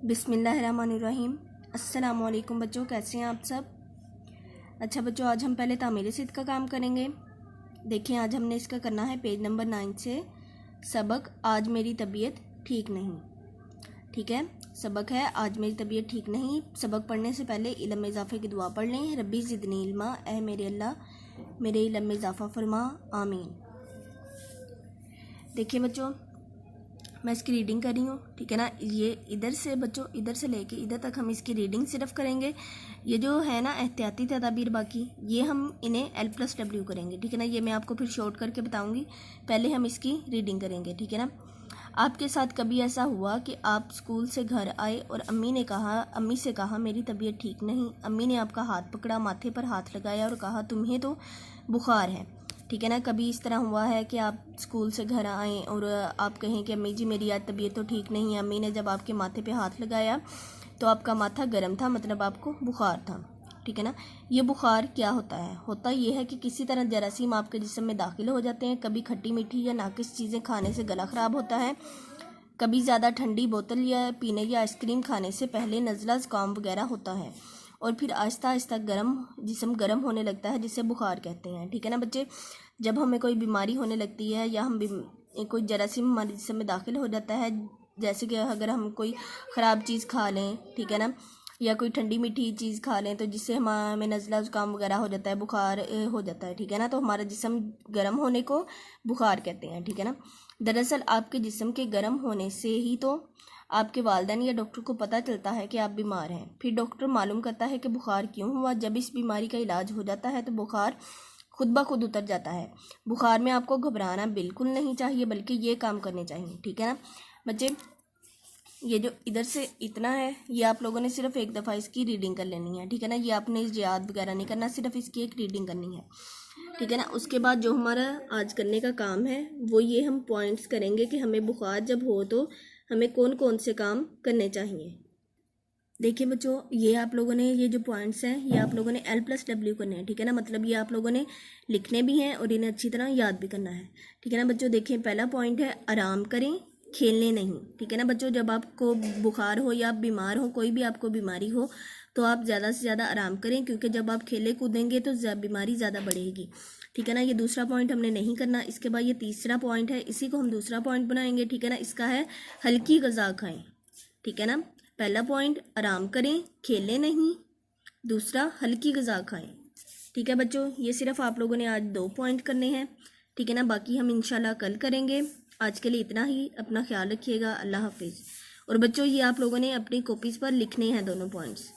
बिस्मिल्लाहिर्रहमानिर्रहीम। अस्सलाम वालेकुम बच्चों, कैसे हैं आप सब। अच्छा बच्चों, आज हम पहले तामीर सिद्ध का काम करेंगे। देखिए, आज हमने इसका करना है पेज नंबर 9 से सबक आज मेरी तबीयत ठीक नहीं। ठीक है, सबक है आज मेरी तबीयत ठीक नहीं। सबक पढ़ने से पहले इल्म में इजाफे की दुआ पढ़ लें। रब्बी ज़िदनी इल्मा, ऐ मेरे अल्लाह मेरे इल्म में इजाफा फरमा, आमीन। देखिए बच्चों, मैं इसकी रीडिंग कर रही हूँ, ठीक है ना। ये इधर से बच्चों, इधर से लेके इधर तक हम इसकी रीडिंग सिर्फ करेंगे। ये जो है ना एहतियाती तदाबीर, बाकी ये हम इन्हें L+W करेंगे, ठीक है ना। ये मैं आपको फिर शॉर्ट करके बताऊंगी, पहले हम इसकी रीडिंग करेंगे, ठीक है ना। आपके साथ कभी ऐसा हुआ कि आप स्कूल से घर आए और अम्मी से कहा मेरी तबीयत ठीक नहीं। अम्मी ने आपका हाथ पकड़ा, माथे पर हाथ लगाया और कहा तुम्हें तो बुखार है, ठीक है ना। कभी इस तरह हुआ है कि आप स्कूल से घर आएँ और आप कहें कि अम्मी जी मेरी आज तबीयत तो ठीक नहीं है। अम्मी ने जब आपके माथे पे हाथ लगाया तो आपका माथा गर्म था, मतलब आपको बुखार था, ठीक है ना। ये बुखार क्या होता है? होता ये है कि किसी तरह जरासीम आपके जिस्म में दाखिल हो जाते हैं। कभी खट्टी मीठी या नाकिस चीज़ें खाने से गला ख़राब होता है। कभी ज़्यादा ठंडी बोतल या पीने या आइसक्रीम खाने से पहले नज़ला ज़ुकाम वगैरह होता है और फिर आहिस्ता आहिस्ता जिस्म गर्म होने लगता है, जिसे बुखार कहते हैं, ठीक है ना बच्चे। जब हमें कोई बीमारी होने लगती है या हम कोई जरासीम हमारे जिस्म में दाखिल हो जाता है, जैसे कि अगर हम कोई ख़राब चीज़ खा लें, ठीक है ना, या कोई ठंडी मीठी चीज़ खा लें तो जिससे हमें नज़ला ज़ुकाम वगैरह हो जाता है, बुखार हो जाता है, ठीक है ना। तो हमारा जिस्म गर्म होने को बुखार कहते हैं, ठीक है ना। दरअसल आपके जिस्म के गर्म होने से ही तो आपके वालिदैन या डॉक्टर को पता चलता है कि आप बीमार हैं। फिर डॉक्टर मालूम करता है कि बुखार क्यों हुआ। जब इस बीमारी का इलाज हो जाता है तो बुखार खुद ब खुद उतर जाता है। बुखार में आपको घबराना बिल्कुल नहीं चाहिए, बल्कि ये काम करने चाहिए, ठीक है ना बच्चे। ये जो इधर से इतना है, ये आप लोगों ने सिर्फ एक दफ़ा इसकी रीडिंग कर लेनी है, ठीक है ना। ये आपने याद वगैरह नहीं करना, सिर्फ इसकी एक रीडिंग करनी है, ठीक है ना। उसके बाद जो हमारा आज करने का काम है वो ये हम पॉइंट्स करेंगे कि हमें बुखार जब हो तो हमें कौन कौन से काम करने चाहिए। देखिए बच्चों, ये आप लोगों ने ये जो पॉइंट्स हैं ये आप लोगों ने L+W करने हैं, ठीक है ना। मतलब ये आप लोगों ने लिखने भी हैं और इन्हें अच्छी तरह याद भी करना है, ठीक है ना बच्चों। देखिए, पहला पॉइंट है आराम करें, खेलने नहीं, ठीक है ना बच्चों। जब आपको बुखार हो या आप बीमार हो, कोई भी आपको बीमारी हो, तो आप ज़्यादा से ज़्यादा आराम करें, क्योंकि जब आप खेले कूदेंगे तो बीमारी ज़्यादा बढ़ेगी, ठीक है ना। ये दूसरा पॉइंट हमने नहीं करना। इसके बाद ये तीसरा पॉइंट है, इसी को हम दूसरा पॉइंट बनाएंगे, ठीक है ना। इसका है हल्की ग़िज़ा खाएं, ठीक है ना। पहला पॉइंट आराम करें, खेलें नहीं, दूसरा हल्की ग़िज़ा खाएं, ठीक है बच्चों। ये सिर्फ आप लोगों ने आज 2 पॉइंट करने हैं, ठीक है ना। बाकी हम इंशाल्लाह कल करेंगे। आज के लिए इतना ही। अपना ख्याल रखिएगा। अल्लाह हाफिज़। और बच्चों, ये आप लोगों ने अपनी कॉपीज़ पर लिखने हैं दोनों पॉइंट्स।